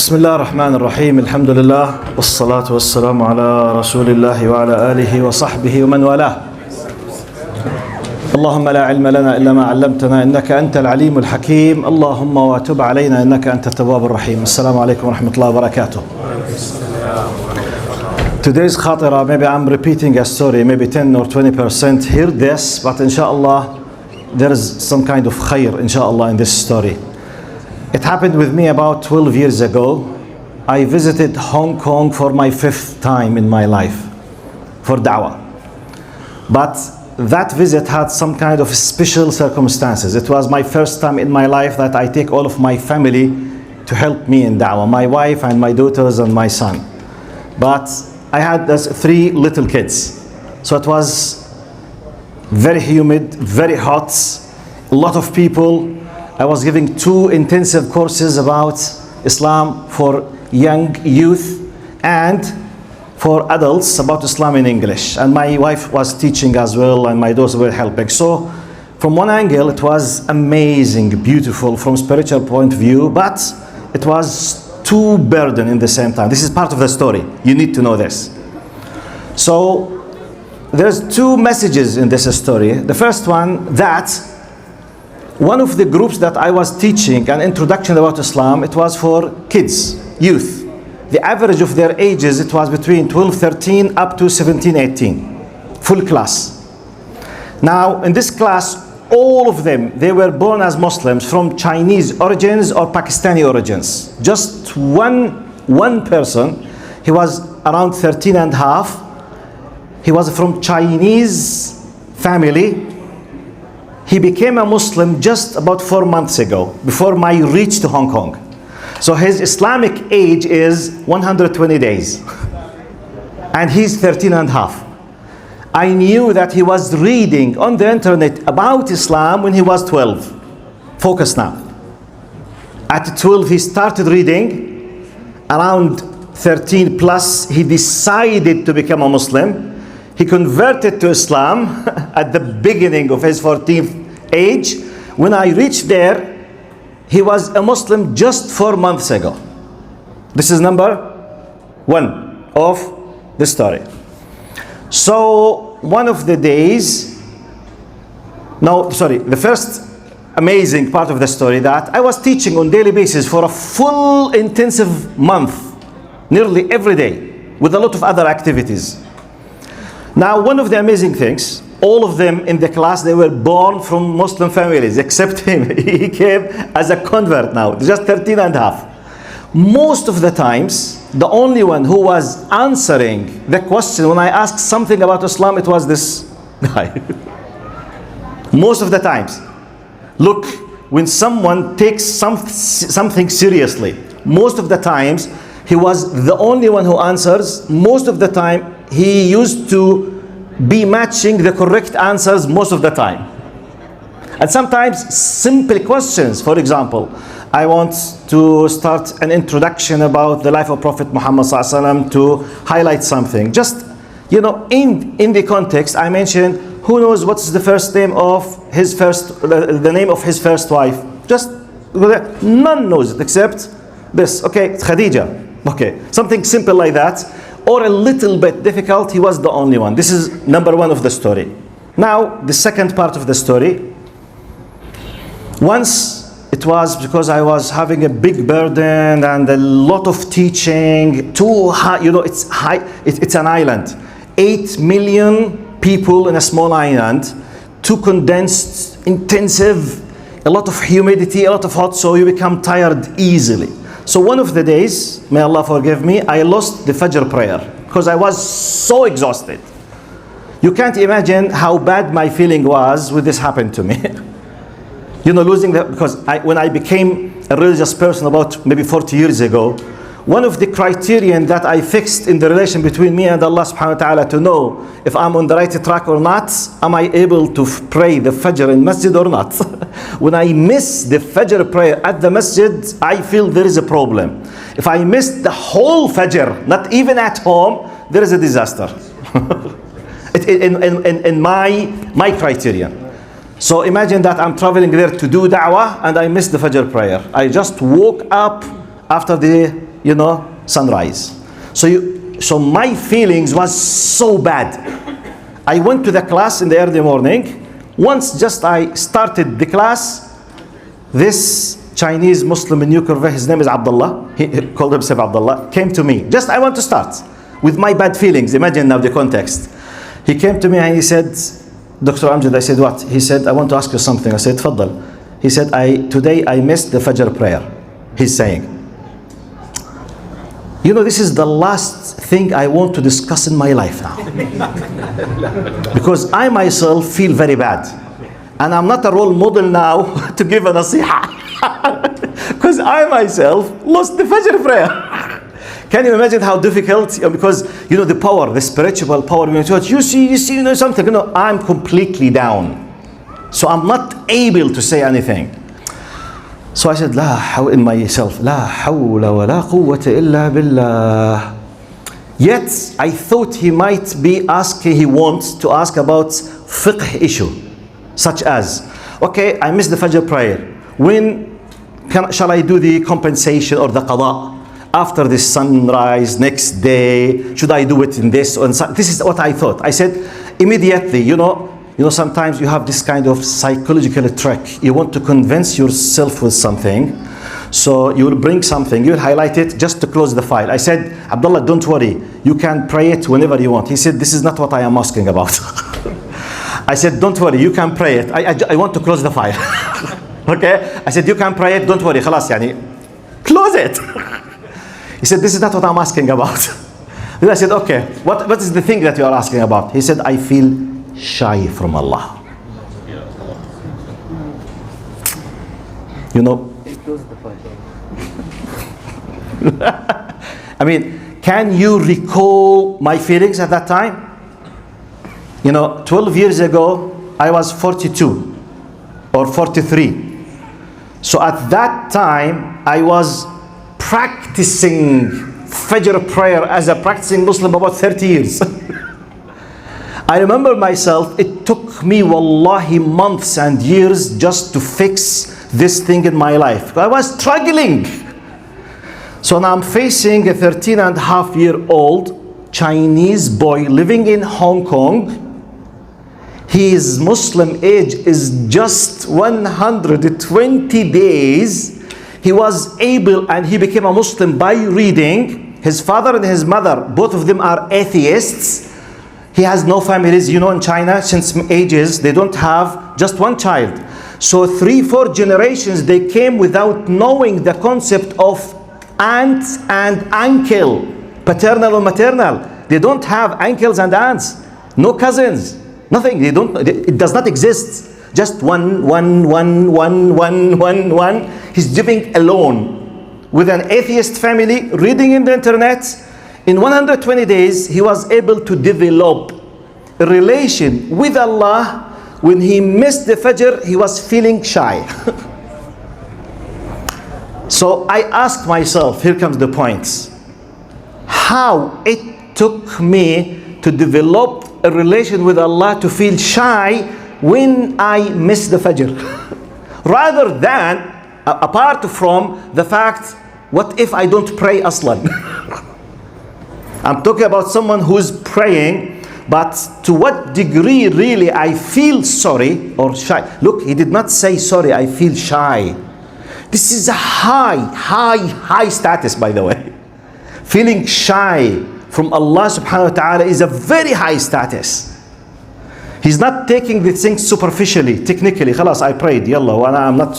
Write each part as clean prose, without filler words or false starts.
بسم الله الرحمن الرحيم الحمد لله والصلاة والسلام على رسول الله وعلى آله وصحبه ومن والاه. اللهم لا علم لنا إلا ما علمتنا إنك أنت العليم الحكيم. اللهم وتب علينا إنك أنت التواب الرحيم. السلام عليكم ورحمة الله وبركاته. Today's khatira, maybe I'm repeating a story, maybe 10 or 20%. Hear this, but inshallah there is some kind of khair inshallah in this story. It happened with me about 12 years ago. I visited Hong Kong for my 5th time in my life for da'wah. But that visit had some kind of special circumstances. It was my first time in my life that I take all of my family to help me in da'wah, my wife and my daughters and my son. But I had 3 little kids. So it was very humid, very hot, a lot of people. I was giving 2 intensive courses about Islam for young youth and for adults about Islam in English. And my wife was teaching as well and my daughters were helping. So from one angle it was amazing, beautiful from spiritual point of view, but it was too burden in the same time. This is part of the story. You need to know this. So there's 2 messages in this story. The first one, that one of the groups that I was teaching an introduction about Islam, it was for kids, youth. The average of their ages, it was between 12, 13 up to 17, 18. Full class. Now in this class, all of them, they were born as Muslims from Chinese origins or Pakistani origins. Just one person, he was around 13 and a half. He was from Chinese family. He became a Muslim just about 4 months ago, before my reach to Hong Kong. So his Islamic age is 120 days. And he's 13 and a half. I knew that he was reading on the internet about Islam when he was 12. Focus now. At 12 he started reading. Around 13 plus he decided to become a Muslim. He converted to Islam at the beginning of his 14th age. When I reached there, he was a Muslim just 4 months ago. This is number 1 of the story. So one of the days, the first amazing part of the story, that I was teaching on daily basis for a full intensive month, nearly every day, with a lot of other activities. Now, one of the amazing things, all of them in the class, they were born from Muslim families, except him. He came as a convert now, just 13 and a half. Most of the times, the only one who was answering the question when I asked something about Islam, it was this guy. Most of the times. Look, when someone takes something seriously, most of the times, he was the only one who answers. Most of the time, he used to be matching the correct answers most of the time. And sometimes simple questions. For example, I want to start an introduction about the life of Prophet Muhammad ﷺ to highlight something. Just, in the context, I mentioned, who knows what's the first name of the name of his first wife? Just, none knows it except this. Okay, Khadija. Okay, something simple like that. Or a little bit difficult, he was the only one. This is number 1 of the story. Now, the second part of the story. Once, it was because I was having a big burden and a lot of teaching, too high, it's an island. 8 million people in a small island, too condensed, intensive, a lot of humidity, a lot of hot, so you become tired easily. So one of the days, may Allah forgive me, I lost the Fajr prayer because I was so exhausted. You can't imagine how bad my feeling was when this happened to me. Losing that, because when I became a religious person about maybe 40 years ago, one of the criterion that I fixed in the relation between me and Allah subhanahu wa ta'ala to know if I'm on the right track or not, am I able to pray the Fajr in masjid or not? When I miss the Fajr prayer at the masjid, I feel there is a problem. If I miss the whole Fajr, not even at home, there is a disaster. in my criterion. So imagine that I'm traveling there to do da'wah and I miss the Fajr prayer. I just woke up after the sunrise. So my feelings was so bad. I went to the class in the early morning. Once just I started the class, this Chinese Muslim in New Curve, his name is Abdullah, he called himself Abdullah, came to me. Just I want to start with my bad feelings. Imagine now the context. He came to me and he said, Dr. Amjad, I said, what? He said, I want to ask you something. I said, Tfaddal. He said, today I missed the Fajr prayer. He's saying, this is the last thing I want to discuss in my life now. Because I myself feel very bad. And I'm not a role model now to give a nasiha. Because I myself lost the Fajr prayer. Can you imagine how difficult? Because the power, the spiritual power. You see something. I'm completely down. So I'm not able to say anything. So I said, in myself, La hawla wa la quwwata illa billah. Yet I thought he might be asking, he wants to ask about fiqh issue, such as, okay, I missed the Fajr prayer. When shall I do the compensation or the qada? After the sunrise, next day, should I do it in this? This is what I thought. I said, immediately, sometimes you have this kind of psychological trick. You want to convince yourself with something. So you will bring something, you will highlight it just to close the file. I said, Abdullah, don't worry. You can pray it whenever you want. He said, this is not what I am asking about. I said, don't worry, you can pray it. I want to close the file. Okay? I said, you can pray it, don't worry. Khalas, close it. He said, this is not what I'm asking about. Then I said, okay, what is the thing that you are asking about? He said, I feel shy from Allah. Can you recall my feelings at that time? 12 years ago, I was 42 or 43. So at that time, I was practicing Fajr prayer as a practicing Muslim about 30 years. I remember myself, it took me wallahi months and years just to fix this thing in my life. I was struggling. So now I'm facing a 13-and-a-half-year-old Chinese boy living in Hong Kong. His Muslim age is just 120 days. He was able, and he became a Muslim by reading. His father and his mother, both of them are atheists. He has no families. In China, since ages, they don't have just one child. So 3-4 generations, they came without knowing the concept of aunt and uncle, paternal or maternal. They don't have uncles and aunts, no cousins, nothing. It does not exist. Just one. He's living alone with an atheist family, reading in the internet. In 120 days, he was able to develop a relation with Allah. When he missed the Fajr, he was feeling shy. So I asked myself, here comes the points, how it took me to develop a relation with Allah to feel shy when I miss the Fajr. Rather than, apart from the fact, what if I don't pray aslan? I'm talking about someone who's praying, but to what degree really I feel sorry or shy. Look, he did not say sorry, I feel shy. This is a high status, by the way. Feeling shy from Allah subhanahu wa ta'ala is a very high status. He's not taking the things superficially, technically. Khalas, I prayed, yallah, and I'm not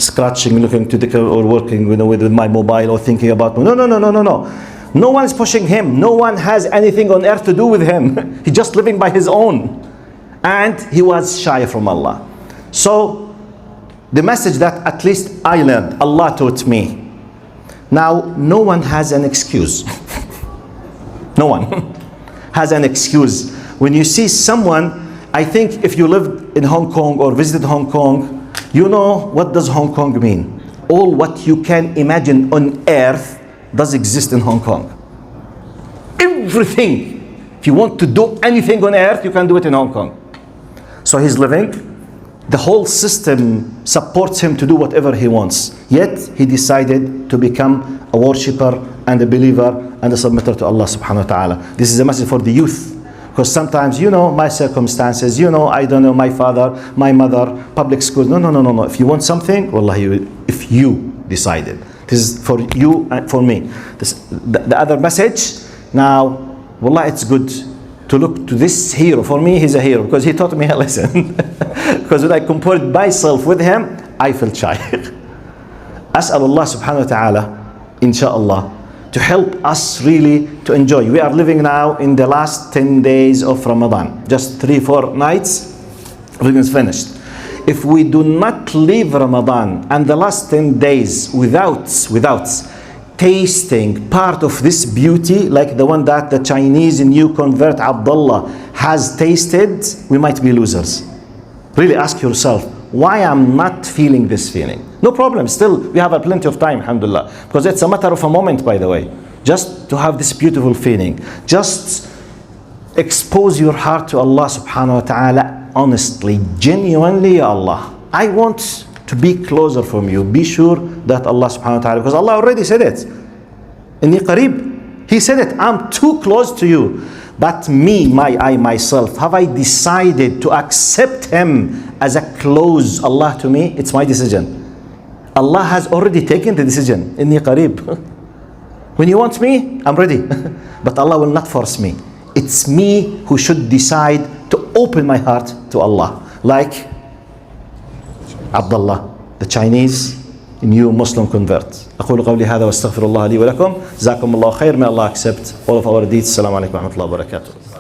scratching, looking to the or working with my mobile or thinking about. No. No one is pushing him. No one has anything on earth to do with him. He's just living by his own. And he was shy from Allah. So, the message that at least I learned, Allah taught me. Now, no one has an excuse. No one has an excuse. When you see someone, I think if you lived in Hong Kong or visited Hong Kong, you know what does Hong Kong mean. All what you can imagine on earth does exist in Hong Kong. Everything. If you want to do anything on earth, you can do it in Hong Kong. So he's living. The whole system supports him to do whatever he wants. Yet he decided to become a worshipper and a believer and a submitter to Allah subhanahu wa ta'ala. This is a message for the youth. Because sometimes, my circumstances, I don't know, my father, my mother, public school. No. If you want something, wallahi, if you decided. This is for you and for me. The other message, now, wallah, it's good to look to this hero. For me, he's a hero because he taught me a lesson. Because when I compared myself with him, I felt shy. أسأل الله سبحانه وتعالى, inshallah, to help us really to enjoy. We are living now in the last 10 days of Ramadan. Just 3-4 nights, everything's finished. If we do not leave Ramadan and the last 10 days without tasting part of this beauty, like the one that the Chinese new convert Abdullah has tasted, we might be losers. Really ask yourself, why I'm not feeling this feeling? No problem, still we have plenty of time, alhamdulillah, because it's a matter of a moment, by the way, just to have this beautiful feeling. Just expose your heart to Allah subhanahu wa ta'ala honestly, genuinely. Ya Allah, I want to be closer from you. Be sure that Allah subhanahu wa ta'ala, because Allah already said it, Inni qareeb, He said it, I'm too close to you. But I myself, have I decided to accept Him as a close Allah to me? It's my decision. Allah has already taken the decision. Inni qareeb. When you want me, I'm ready. But Allah will not force me. It's me who should decide to open my heart to Allah. Like Abdullah, the Chinese new Muslim convert. أقول قولي هذا واستغفر الله لي ولكم. جزاكم الله خير. May Allah accept all of our deeds. Assalamu alaikum wa rahmatullahi wa barakatuh.